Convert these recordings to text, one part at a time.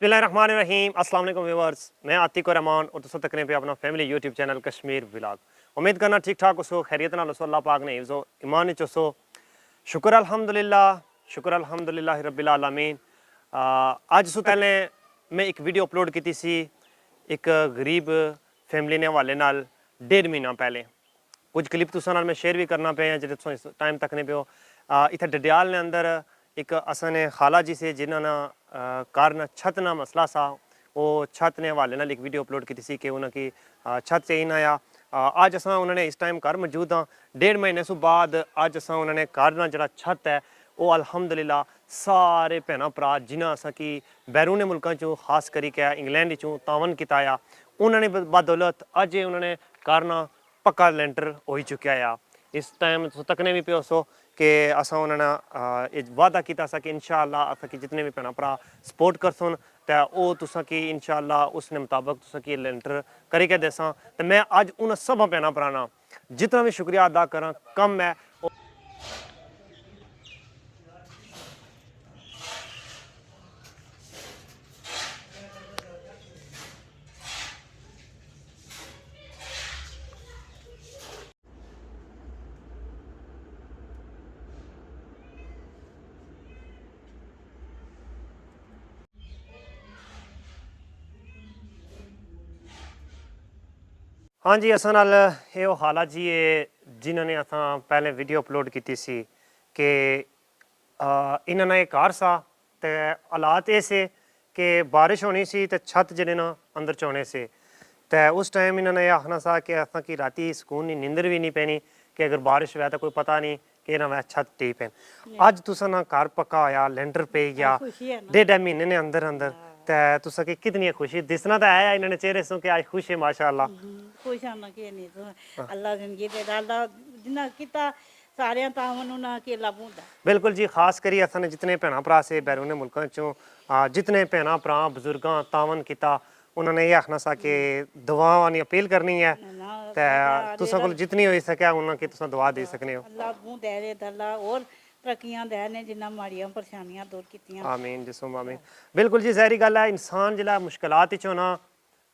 बिस्मिल्लाहिर्रहमानिर्रहीम अस्सलाम वालेकुम व्यूअर्स, मैं आतिक रहमान और दोस्तों तकने पे अपना family YouTube channel Kashmir vlog. उम्मीद करना ठीक ठाक हो, खैरियत नाल हो, अल्लाह पाक ने हिफ्ज़ो ईमान विच हो। शुक्र अल्हम्दुलिल्लाह रब्बिल आलमीन। अज तो पहले मैं एक वीडियो अपलोड की सी एक गरीब फैमिली ने हवाले नाल 1.5 महीना पहले। कुछ क्लिप तुसां नाल मैं शेयर भी करना पे हैं, जेह्दे तुस टाइम तकने पे हो। इत्थे डडियाल ने अंदर एक असां ने खाला जी से जिन्हों ना घर ना छत ना मसला सा, वो छत ने हवाले नाल एक वीडियो अपलोड की सी कि उन्होंने की छत चाहिए ना आया। अज असां उन्होंने इस टाइम घर मौजूद हाँ। 1.5 महीने सु बाद अज असां उन्होंने घर ना जरा छत है वो अल्हम्दुलिल्लाह सारे भैन भरा जिन्हें असा कि बैरूने मुल्कों चों खास करी कै इंग्लैंड चों तावन किया, उन्होंने बदौलत अज उन्होंने घर ना पक्का लेंटर हो चुका है। इस टाइम तकने भी पे सो कि असा उन्होंने वादा किया कि इंशाअल्लाह असा कि जितने भी भैन भरा सपोर्ट करसन तो वह तुसा कि इंशाअल्लाह उसने मुताबिक तुसा कि लेंटर करी के देसा। तो मैं अज उन सब भैन भरा जितना भी शुक्रिया अदा करा कम है। हाँ जी, असा नाल ये हाला जी जिन्होंने असा पहले वीडियो अपलोड की सी कि इन्होंने एक घर सा तो हालात ये से कि बारिश होनी सी तो छत जड़े ना अंदर चौने से। तो उस टाइम इन्होंने यह आखना सा कि असा कि राती सुकून नहीं, नींदर भी नहीं पैनी कि अगर बारिश हुआ तो कोई पता नहीं कि ना वह छत टी पैन। अज तुसा ना घर पक्का होया, लेंटर पे गया 1.5 महीने ने अंदर अंदर। तो तुसा की कितनी खुशी दिसना तो है इन्होंने चेहरे सो कि आज खुश है माशाअल्लाह। खुश आना कि नहीं तो अल्लाह जिंदगी दे अल्लाह जिन्ना किता सारे तावन उन्ना के लाभूंदा। बिल्कुल जी, खास करी असा ने जितने भैन भरा से बैरूने मुल्कों चों जितने भैन भरा बजुर्गां तावन किया, उन्होंने ये आखना सा कि दुआवां दी अपील करनी है तो तुसा कोल जितनी हो सके उन्होंने तुसा दुआ दे सकने हो। अल्लाह बू दे दे अल्लाह और तरक्कियां दे ने जिन्ना माड़ियां परेशानियां दूर कीतियां। आमीन जिसम आमीन। बिल्कुल जी, जहरी गल है इंसान जिला मुश्किलात विच होना,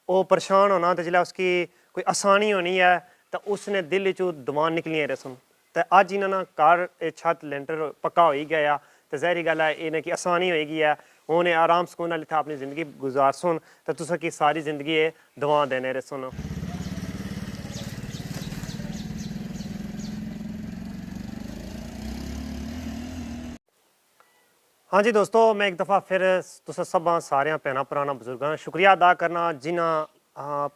वो परेशान होना, तो जिला उसकी कोई आसानी होनी है तो उसने दिल चो दुआं निकलियां रसन। तो अज इन्होंने घर छत लेंटर पक्का हो ही गया तो जहरी गल है इन्हें की आसानी होगी है। उन्हें आराम सुकून नाल इत्थे अपनी जिंदगी गुजार सुन तो तुसा की सारी जिंदगी दुआ देने रसन। हाँ जी दोस्तों, मैं एक दफ़ा फिर तुसा सब सारे भैन भरा बजुर्गों शुक्रिया अदा करना जिन्हें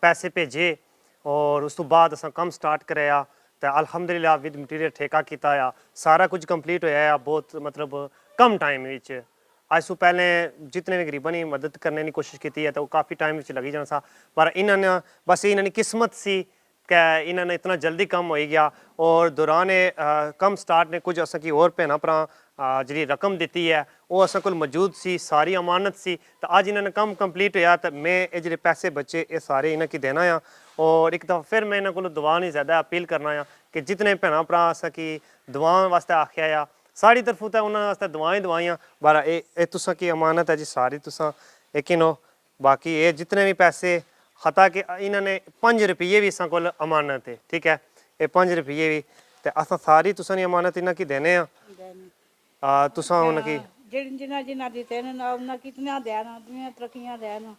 पैसे भेजे और उस तो बाद असा कम स्टार्ट कराया तो अल्हम्दुलिल्लाह विद मटीरियल ठेका किया, सारा कुछ कंप्लीट होया बहुत मतलब कम टाइम विच। अज तो पहले जितने भी गरीबों की मदद करने की कोशिश की है तो काफ़ी टाइम लगी जाना सा, पर इन्होंने बस इन्होंने किस्मत सी कि इन्होंने इतना जल्दी कम हो गया। और दौरान कम स्टार्ट ने कुछ असा की और भैन भरा जी रकम दी है वो असा को मौजूद सी, सारी अमानत सी। तो अज इन्होंने कम कंप्लीट होया तो मैं ये जो पैसे बचे ये सारे इन्हें की देना आ। और एक दफ़ा फिर मैं इन्हों को दुआ नहीं ज़्यादा अपील करना आ कि जितने भैन भरा असा कि दुआ वास्ते आख्या आ साड़ी तरफों तो उन्होंने वास्ते दुआएं दुआइयां बारा ये तुसा की अमानत है जी सारी तुसा यकीन हो। बाकी ये जितने भी पैसे खता कि इन्होंने 5 रुपये भी असा को अमानत है, ठीक है, ये 5 रुपये भी तो असा सारी तुसा नी अमानत इन्हें की देने तुसा उनकी जिन्ना जिन्ना दिते ना उन्ना कितना देना दुनिया तरक्कियां देना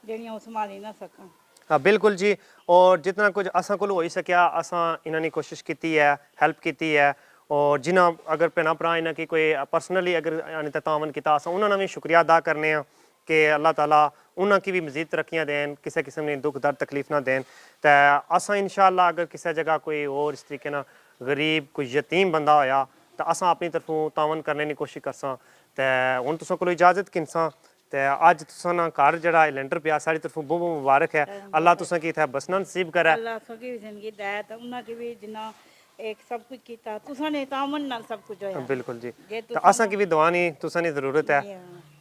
जेड़ियां संभाली ना सकन। हाँ बिल्कुल जी, और जितना कुछ असा को हो सकिया असा इन्होंने कोशिश की है, हेल्प की है। और जिन्हें अगर भैन भरा इन्हें की कोई पर्सनली अगर तावन किया असा उन्होंने भी शुक्रिया अदा करने कि अल्लाह ताला उन्होंने भी मजीद तरक्कियां देन, किसी किस्म की दुख दर्द तकलीफ ना देन। तो असा इंशाअल्लाह अगर किसी जगह कोई और इस तरीके ना गरीब कोई यतीम बंदा होया तो असा अपनी तरफों तावन करने की कोशिश करसा। तो हुण तुसां कोलों इजाजत किनसा तो अज तुसां ना घर जड़ा लेंटर पिया सारी तरफों बहुत बहुत मुबारक है। अल्लाह तुसां की इत्थे बसना नसीब करे। अल्लाह सकी जिंदगी दे तो उन्ना की भी जिन्ना एक सब कुछ किया तुसा ने तामन नाल सब कुछ होया। बिल्कुल जी, तो असा की भी दुआ नहीं तुसा नी जरूरत है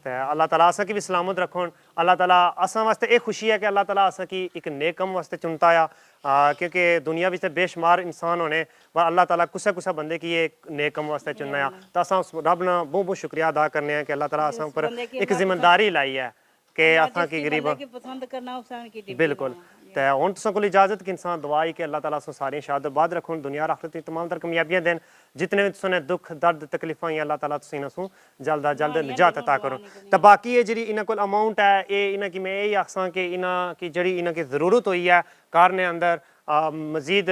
तो अल्लाह ताला असा की भी सलामत रखन। अल्लाह ताला असा वास्ते ये खुशी है कि अल्लाह ताला असा की एक नेक कम वास्ते चुनता है क्योंकि दुनिया में बेशुमार इंसान होने पर अल्लाह ताला कुसा कुसा बंदे की ये नेक कम वास्ते चुनना है। तो असा रब ना बहुत बहुत शुक्रिया अदा करने हैं कि अल्लाह ताला असा पर एक जिम्मेदारी लाई है कि असां की गरीब की पसंद करना उसान की दी बिल्कुल तो हुण तुसां कोल इजाजत कि इंसान दुआ ही कि अल्लाह ताला असां सारी शहादत बाद रखुन दुनिया और आखिरत दी तमाम तर कामयाबियां देन जितने भी तुसें दुख दर्द तकलीफां अल्लाह ताला तुसें इन्हां सू जल्द अज जल्द निजात अता करो तो बाकी ये जी इन्हां कोल अमाउंट है ये इन्हां की मैं यही आखां कि इन्हां की जड़ी इन्हां की ज़रूरत हुई है कार ने अंदर मजीद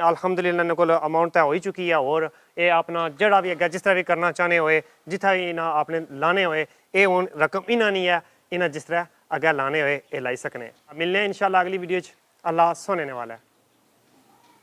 अल्हम्दुलिल्लाह इन्हां कोल अमाउंट तो हो ही चुकी है और ये अपना जड़ा भी अग्गें जिस तरह भी करना चाहने होए जित्थै भी इन्हां अपने लाने होए ये हुण रकम इन्हां नहीं है इन्हां जिस तरह अग्गें लाने होए ये लाई सकने मिलने इंशाल्लाह अगली वीडियो च अल्लाह सुनने वाला है।